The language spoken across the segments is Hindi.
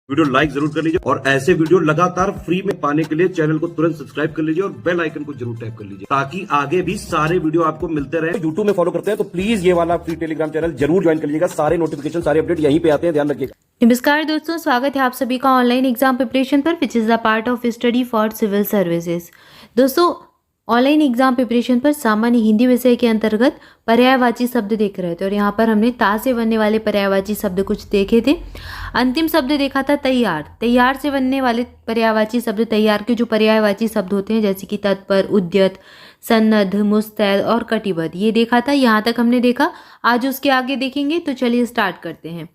वीडियो लाइक जरूर कर लीजिए और ऐसे वीडियो लगातार फ्री में पाने के लिए चैनल को तुरंत सब्सक्राइब कर लीजिए और बेल आइकन को जरूर टैप कर लीजिए ताकि आगे भी सारे वीडियो आपको मिलते रहे। यूट्यूब में फॉलो करते हैं तो प्लीज ये वाला फ्री टेलीग्राम चैनल जरूर ज्वाइन कर लीजिएगा। सारे नोटिफिकेशन सारे अपडेट यहीं पे आते हैं, ध्यान रखिएगा। नमस्कार दोस्तों, स्वागत है आप सभी का ऑनलाइन एग्जाम प्रिपरेशन पर, which is the part of study for civil services. दोस्तों, ऑनलाइन एग्जाम प्रिपरेशन पर सामान्य हिंदी विषय के अंतर्गत पर्यायवाची शब्द देख रहे थे और यहाँ पर हमने ता से बनने वाले पर्यायवाची शब्द कुछ देखे थे। अंतिम शब्द देखा था तैयार। तैयार से बनने वाले पर्यायवाची शब्द, तैयार के जो पर्यायवाची शब्द होते हैं जैसे कि तत्पर, उद्यत, सन्नद्ध, मुस्तैद और कटिबद्ध, ये देखा था। यहाँ तक हमने देखा। आज उसके आगे देखेंगे, तो चलिए स्टार्ट करते हैं।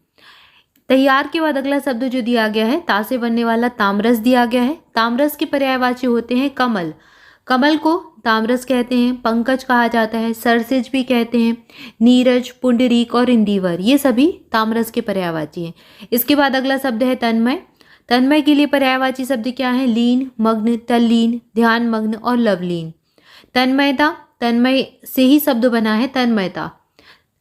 तैयार के बाद अगला शब्द जो दिया गया है, ता से बनने वाला तामरस दिया गया है। तामरस के पर्यायवाची होते हैं कमल। कमल को तामरस कहते हैं, पंकज कहा जाता है, सरसिज भी कहते हैं, नीरज, पुंडरीक और इंदिवर, ये सभी तामरस के पर्यायवाची हैं। इसके बाद अगला शब्द है तन्मय। तन्मय के लिए पर्यायवाची शब्द क्या है? लीन, मग्न, तल्लीन, ध्यान मग्न और लवलीन। तन्मयता, तन्मय से ही शब्द बना है तन्मयता,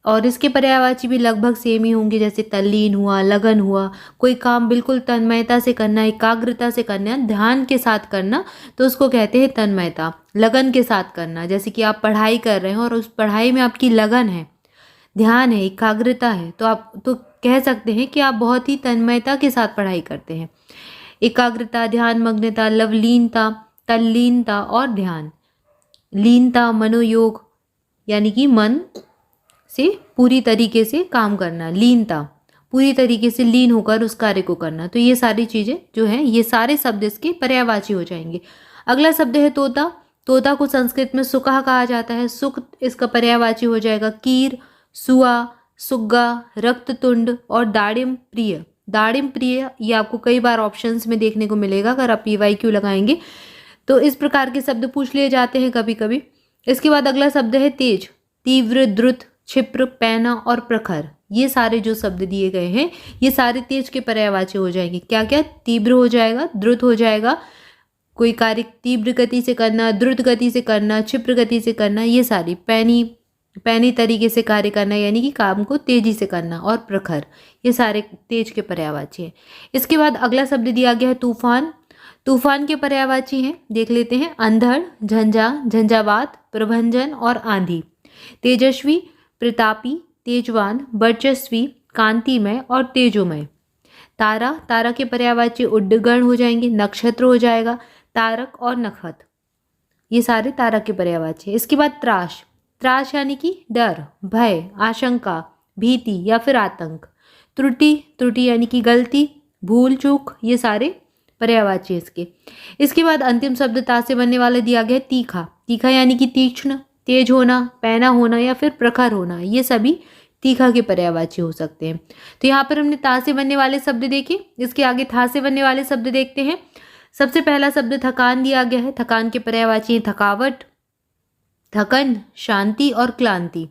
और इसके पर्यायवाची भी लगभग सेम ही होंगे, जैसे तल्लीन हुआ, लगन हुआ। कोई काम बिल्कुल तन्मयता से करना, एकाग्रता से करना, ध्यान के साथ करना, तो उसको कहते हैं तन्मयता। लगन के साथ करना, जैसे कि आप पढ़ाई कर रहे हैं और उस पढ़ाई में आपकी लगन है, ध्यान है, एकाग्रता है, तो आप तो कह सकते हैं कि आप बहुत ही तन्मयता के साथ पढ़ाई करते हैं। एकाग्रता, ध्यान मग्नता, लवलीनता, तल्लीनता और ध्यान। लीनता, मनोयोग, यानी कि मन से पूरी तरीके से काम करना। लीनता, पूरी तरीके से लीन होकर उस कार्य को करना। तो ये सारी चीज़ें जो हैं, ये सारे शब्द इसके पर्यायवाची हो जाएंगे। अगला शब्द है तोता। तोता को संस्कृत में सुकहा कहा जाता है। सुक इसका पर्यायवाची हो जाएगा कीर, सुआ, सुग्गा, रक्ततुंड और दाड़िम प्रिय। दाड़िम प्रिय ये आपको कई बार ऑप्शंस में देखने को मिलेगा अगर आप PYQ लगाएंगे तो। इस प्रकार के शब्द पूछ लिए जाते हैं कभी कभी। इसके बाद अगला शब्द है तेज। तीव्र, द्रुत, क्षिप्र, पैना और प्रखर, ये सारे जो शब्द दिए गए हैं ये सारे तेज के पर्यायवाची हो जाएंगे। क्या क्या? तीव्र हो जाएगा, द्रुत हो जाएगा, कोई कार्य तीव्र गति से करना, द्रुत गति से करना, क्षिप्र गति से करना, ये सारी। पैनी तरीके से कार्य करना, यानी कि काम को तेजी से करना, और प्रखर, ये सारे तेज के पर्यायवाची हैं। इसके बाद अगला शब्द दिया गया है तूफान। तूफान के पर्यायवाची हैं, देख लेते हैं। अंधड़, झंझा, झंझावात, प्रभंजन और आंधी। तेजस्वी, प्रतापी, तेजवान, वर्चस्वी, कांतिमय और तेजोमय। तारा, तारा के पर्यायवाची उड्डगण हो जाएंगे, नक्षत्र हो जाएगा, तारक और नखत, ये सारे तारा के पर्यायवाची। इसके बाद त्रास। त्रास यानी कि डर, भय, आशंका, भीति या फिर आतंक। त्रुटि, त्रुटि यानी कि गलती, भूल चूक, ये सारे पर्यायवाची है इसके। इसके बाद अंतिम शब्द ता से बनने वाला दिया गया तीखा। तीखा यानी कि तीक्ष्ण, तेज होना, पैना होना या फिर प्रखर होना, ये सभी तीखा के पर्यायवाची हो सकते हैं। तो यहाँ पर हमने ता से बनने वाले शब्द देखे। इसके आगे था से बनने वाले शब्द देखते हैं। सबसे पहला शब्द थकान दिया गया है। थकान के पर्यायवाची हैं थकावट, थकन, शांति और क्लांति।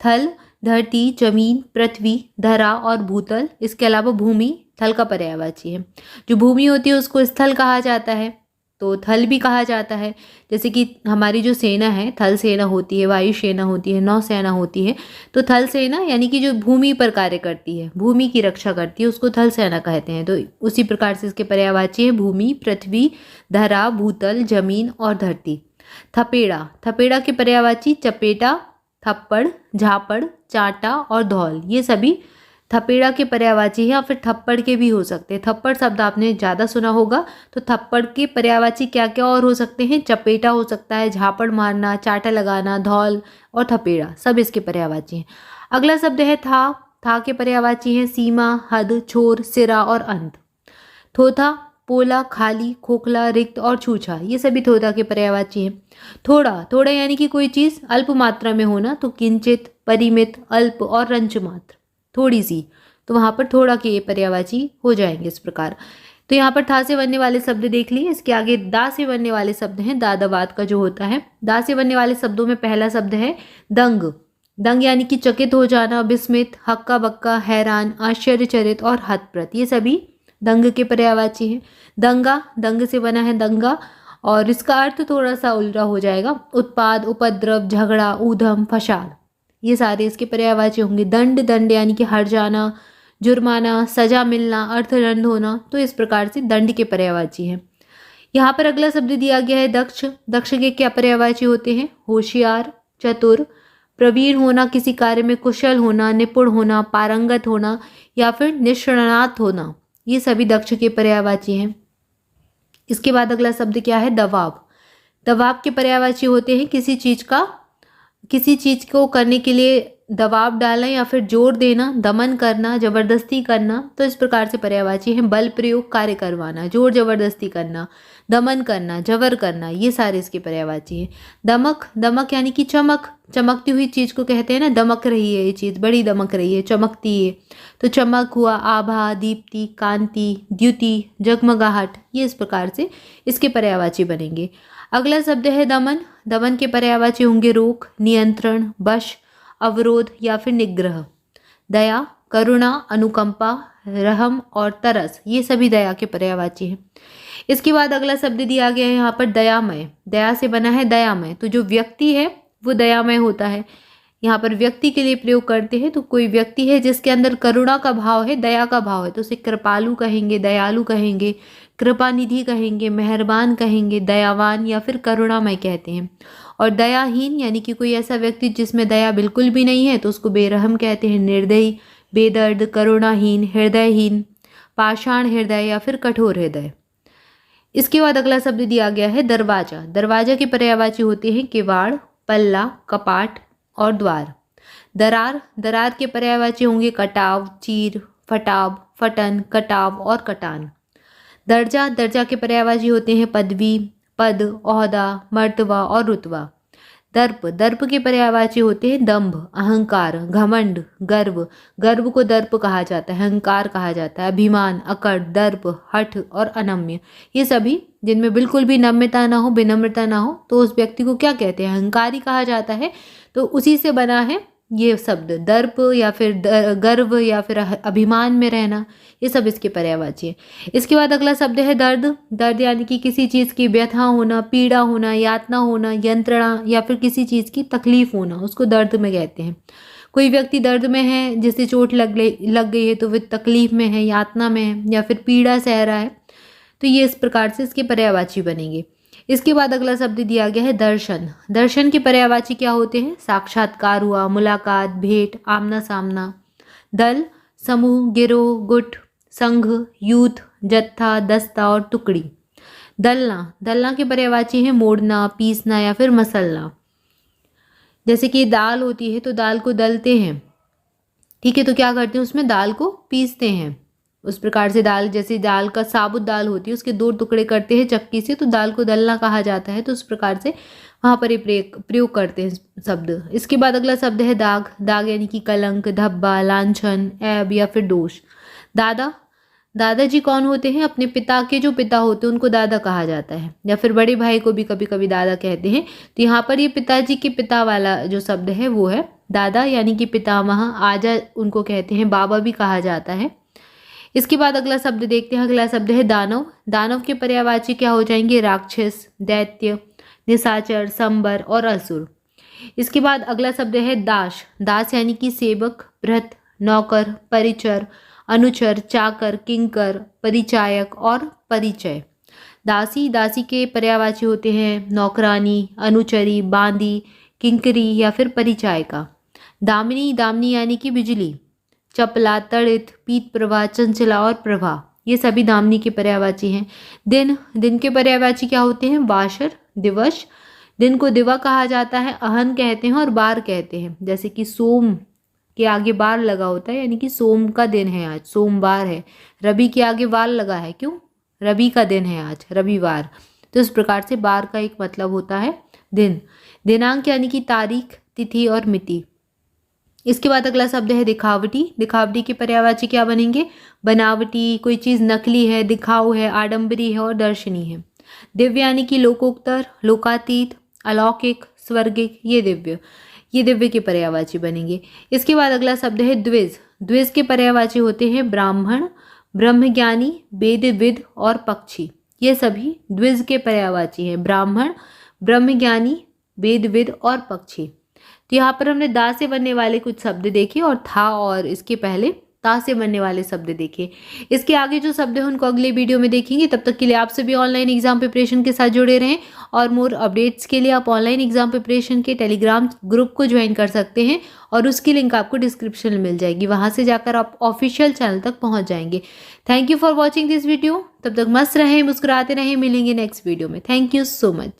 थल, धरती, जमीन, पृथ्वी, धरा और भूतल। इसके अलावा भूमि थल का पर्यायवाची है। जो भूमि होती है उसको स्थल कहा जाता है, तो थल भी कहा जाता है। जैसे कि हमारी जो सेना है, थल सेना होती है, वायु सेना होती है, नौसेना होती है, तो थल सेना यानी कि जो भूमि पर कार्य करती है, भूमि की रक्षा करती है, उसको थल सेना कहते हैं। तो उसी प्रकार से इसके पर्यायवाची है भूमि, पृथ्वी, धरा, भूतल, जमीन और धरती। थपेड़ा, थपेड़ा के पर्यायवाची चपेटा, थप्पड़, झापड़, चाटा और धौल, ये सभी थपेड़ा के पर्यायवाची है, या फिर थप्पड़ के भी हो सकते हैं। थप्पड़ शब्द आपने ज़्यादा सुना होगा, तो थप्पड़ के पर्यायवाची क्या क्या और हो सकते हैं? चपेटा हो सकता है, झापड़ मारना, चाटा लगाना, धौल और थपेड़ा, सब इसके पर्यायवाची हैं। अगला शब्द है था। था के पर्यायवाची हैं सीमा, हद, छोर, सिरा और अंत। थोथा, पोला, खाली, खोखला, रिक्त और छूछा, ये सभी थोथा के पर्यायवाची हैं। थोड़ा, थोड़ा यानी कि कोई चीज़ अल्प मात्रा में होना, तो किंचित, परिमित, अल्प और रंच मात्र, थोड़ी सी, तो वहाँ पर थोड़ा के पर्यायवाची हो जाएंगे इस प्रकार। तो यहाँ पर था से बनने वाले शब्द देख लिए। इसके आगे दा से बनने वाले शब्द हैं। दादावाद का जो होता है, दा से बनने वाले शब्दों में पहला शब्द है दंग। दंग यानी कि चकित हो जाना, विस्मित, हक्का बक्का, हैरान, आश्चर्यचरित और हतप्रत, ये सभी दंग के पर्यायवाची हैं। दंगा, दंग से बना है दंगा, और इसका अर्थ थोड़ा सा उल्टा हो जाएगा। उत्पाद, उपद्रव, झगड़ा, ऊधम, फसाद, ये सारे इसके पर्यायवाची होंगे। दंड, दंड यानी कि हट जाना, जुर्माना, सजा मिलना, अर्थदंड होना, तो इस प्रकार से दंड के पर्यायवाची हैं। यहाँ पर अगला शब्द दिया गया है दक्ष। दक्ष के क्या पर्यायवाची होते हैं? होशियार, चतुर, प्रवीण होना, किसी कार्य में कुशल होना, निपुण होना, पारंगत होना या फिर निष्णात होना, ये सभी दक्ष के पर्यायवाची हैं। इसके बाद अगला शब्द क्या है? दबाव। दबाव के पर्यायवाची होते हैं किसी चीज को करने के लिए दबाव डालना या फिर जोर देना, दमन करना, जबरदस्ती करना, तो इस प्रकार से पर्यायवाची हैं। बल प्रयोग, कार्य करवाना, जोर जबरदस्ती करना, दमन करना, जबर करना, ये सारे इसके पर्यायवाची हैं। दमक, दमक यानी कि चमक, चमकती हुई चीज को कहते हैं ना, दमक रही है ये चीज, बड़ी दमक रही है, चमकती है, तो चमक हुआ। आभा, दीप्ति, कांति, द्युति, जगमगाहट, ये इस प्रकार से इसके पर्यायवाची बनेंगे। अगला शब्द है दमन। दमन के पर्यायवाची होंगे रोक, नियंत्रण, वश, अवरोध या फिर निग्रह। दया, करुणा, अनुकंपा, रहम और तरस, ये सभी दया के पर्यायवाची हैं। इसके बाद अगला शब्द दिया गया है यहाँ पर दयामय। दया से बना है दयामय, तो जो व्यक्ति है वो दयामय होता है। यहाँ पर व्यक्ति के लिए प्रयोग करते हैं, तो कोई व्यक्ति है जिसके अंदर करुणा का भाव है, दया का भाव है, तो उसे कृपालु कहेंगे, दयालु कहेंगे, कृपानिधि कहेंगे, मेहरबान कहेंगे, दयावान या फिर करुणामय कहते हैं। और दयाहीन यानी कि कोई ऐसा व्यक्ति जिसमें दया बिल्कुल भी नहीं है, तो उसको बेरहम कहते हैं। निर्दयी, बेदर्द, करुणाहीन, हृदयहीन, पाषाण हृदय या फिर कठोर हृदय। इसके बाद अगला शब्द दिया गया है दरवाजा। दरवाजा के पर्यायवाची होते हैं किवाड़, पल्ला, कपाट और द्वार। दरार, दरार के पर्यायवाची होंगे कटाव, चीर, फटाव, फटन, कटाव और कटान। दर्जा, दर्जा के पर्यायवाची होते हैं पदवी, पद, ओहदा, मर्तबा और रुतबा। दर्प, दर्प के पर्यायवाची होते हैं दंभ, अहंकार, घमंड, गर्व, गर्व को दर्प कहा जाता है, अहंकार कहा जाता है। अभिमान, अकड़, दर्प, हठ और अनम्य, ये सभी जिनमें बिल्कुल भी नम्यता ना हो, विनम्रता ना हो, तो उस व्यक्ति को क्या कहते हैं? अहंकारी कहा जाता है। तो उसी से बना है ये शब्द दर्प या फिर गर्व या फिर अभिमान में रहना, ये सब इसके पर्यायवाची है। इसके बाद अगला शब्द है दर्द। दर्द यानी कि किसी चीज़ की व्यथा होना, पीड़ा होना, यातना होना, यंत्रणा या फिर किसी चीज़ की तकलीफ होना, उसको दर्द में कहते हैं। कोई व्यक्ति दर्द में है, जिसे चोट लग गई है, तो वह तकलीफ में है, यातना में है या फिर पीड़ा सह रहा है, तो ये इस प्रकार से इसके पर्यायवाची बनेंगे। इसके बाद अगला शब्द दिया गया है दर्शन। दर्शन के पर्यायवाची क्या होते हैं? साक्षात्कार हुआ, मुलाकात, भेंट, आमना सामना। दल, समूह, गिरोह, गुट, संघ, यूथ, जत्था, दस्ता और टुकड़ी। दलना, दलना के पर्यायवाची हैं मोड़ना, पीसना या फिर मसलना। जैसे कि दाल होती है तो दाल को दलते हैं, ठीक है, तो क्या करते हैं? उसमें दाल को पीसते हैं। उस प्रकार से दाल, जैसे दाल का साबुत दाल होती है, उसके 2 टुकड़े करते हैं चक्की से, तो दाल को दलना कहा जाता है। तो उस प्रकार से वहाँ पर ये प्रयोग करते हैं शब्द। इसके बाद अगला शब्द है दाग। दाग यानी कि कलंक, धब्बा, लांछन, ऐब या फिर दोष। दादा, दादाजी कौन होते हैं? अपने पिता के जो पिता होते हैं उनको दादा कहा जाता है, या फिर बड़े भाई को भी कभी कभी दादा कहते हैं। तो यहाँ पर ये पिताजी के पिता वाला जो शब्द है वो है दादा, यानी कि पितामह। आजा उनको कहते हैं, बाबा भी कहा जाता है। इसके बाद अगला शब्द देखते हैं। अगला शब्द है दानव। दानव के पर्यायवाची क्या हो जाएंगे? राक्षस, दैत्य, निशाचर, संबर और असुर। इसके बाद अगला शब्द है दास। दास यानी कि सेवक, भृत, नौकर, परिचर, अनुचर, चाकर, किंकर, परिचायक और परिचय। दासी, दासी के पर्यायवाची होते हैं नौकरानी, अनुचरी, बांदी, किंकरी या फिर परिचायिका। दामिनी, दामिनी यानी कि बिजली। चपला, तड़ित, पीत प्रभा, चंचला और प्रभा, ये सभी दामिनी के पर्यायवाची हैं। दिन, दिन के पर्यायवाची क्या होते हैं? वाशर, दिवस। दिन को दिवा कहा जाता है, अहन कहते हैं और बार कहते हैं। जैसे कि सोम के आगे बार लगा होता है, यानी कि सोम का दिन है आज, सोमवार है। रवि के आगे वार लगा है, क्यों? रवि का दिन है आज, रविवार। तो इस प्रकार से बार का एक मतलब होता है दिन। दिनांक यानी कि तारीख, तिथि और मिति। इसके बाद अगला शब्द है दिखावटी। दिखावटी के पर्यायवाची क्या बनेंगे? बनावटी, कोई चीज़ नकली है, दिखाऊ है, आडंबरी है और दर्शनी है। दिव्य यानी कि लोकोत्तर, लोकातीत, अलौकिक, स्वर्गिक, ये दिव्य के पर्यायवाची बनेंगे। इसके बाद अगला शब्द है द्विज। द्विज के पर्यायवाची होते हैं ब्राह्मण, ब्रह्मज्ञानी, वेदविद और पक्षी। ये सभी द्विज के पर्यायवाची हैं, ब्राह्मण, ब्रह्मज्ञानी, वेदविद और पक्षी। तो यहाँ पर हमने दा से बनने वाले कुछ शब्द देखे और था और इसके पहले ता से बनने वाले शब्द देखें। इसके आगे जो शब्द हैं उनको अगले वीडियो में देखेंगे। तब तक के लिए आप सभी ऑनलाइन एग्जाम प्रिपरेशन के साथ जुड़े रहें और मोर अपडेट्स के लिए आप ऑनलाइन एग्जाम प्रिपरेशन के टेलीग्राम ग्रुप को ज्वाइन कर सकते हैं और उसकी लिंक आपको डिस्क्रिप्शन में मिल जाएगी। वहां से जाकर आप ऑफिशियल चैनल तक पहुंच जाएंगे। Thank you for watching this video. तब तक मस्त रहें, मुस्कुराते रहें। मिलेंगे नेक्स्ट वीडियो में। Thank you so much.